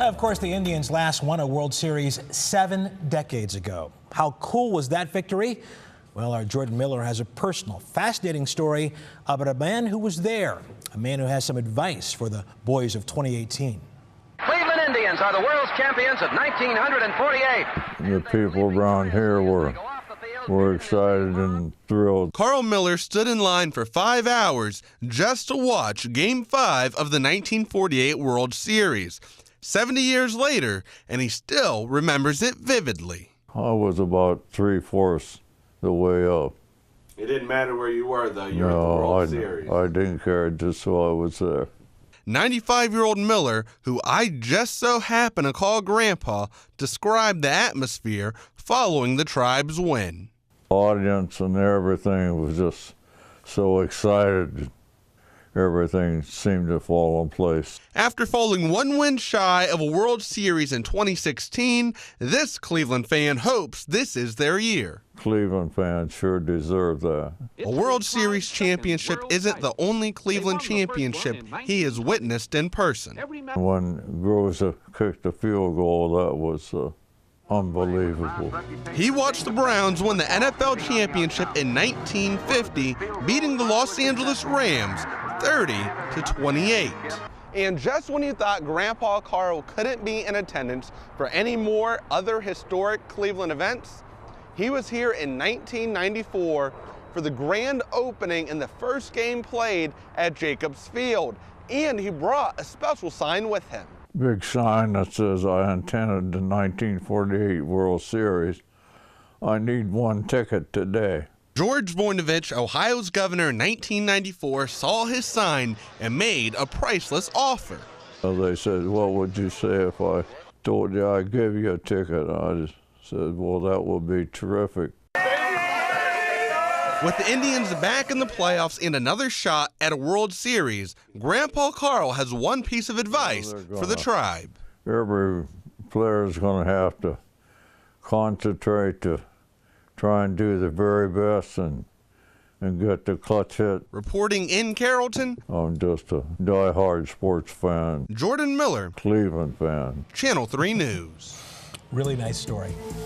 Of course, the Indians last won a World Series 7 decades ago. How cool was that victory? Well, our Jordan Miller has a personal, fascinating story about a man who was there, a man who has some advice for the boys of 2018. Cleveland Indians are the world's champions of 1948. The people around here were excited and thrilled. Carl Miller stood in line for 5 hours just to watch Game 5 of the 1948 World Series. 70 years later, and he still remembers it vividly. I was about 3/4 the way up. It didn't matter where you were, though. You were at the World Series. I didn't care just so I was there. 95-year-old Miller, who I just so happen to call Grandpa, described the atmosphere following the Tribe's win. Audience and everything was just so excited. Everything seemed to fall in place. After falling one win shy of a World Series in 2016, this Cleveland fan hopes this is their year. Cleveland fans sure deserve that. A World Series championship isn't the only Cleveland championship he has witnessed in person. When Groza kicked the field goal, that was unbelievable. He watched the Browns win the NFL championship in 1950, beating the Los Angeles Rams 30-28. And just when you thought Grandpa Carl couldn't be in attendance for any more other historic Cleveland events, he was here in 1994 for the grand opening and the first game played at Jacobs Field. And he brought a special sign with him. Big sign that says, "I attended the 1948 World Series. I need one ticket today." George Voinovich, Ohio's governor in 1994, saw his sign and made a priceless offer. They said, "What would you say if I told you I'd give you a ticket?" I just said, "Well, that would be terrific." With the Indians back in the playoffs and another shot at a World Series, Grandpa Carl has one piece of advice for the Tribe. Every player is going to have to concentrate to try and do the very best and get the clutch hit. Reporting in Carrollton, I'm just a die-hard sports fan. Jordan Miller, Cleveland fan. Channel 3 News. Really nice story.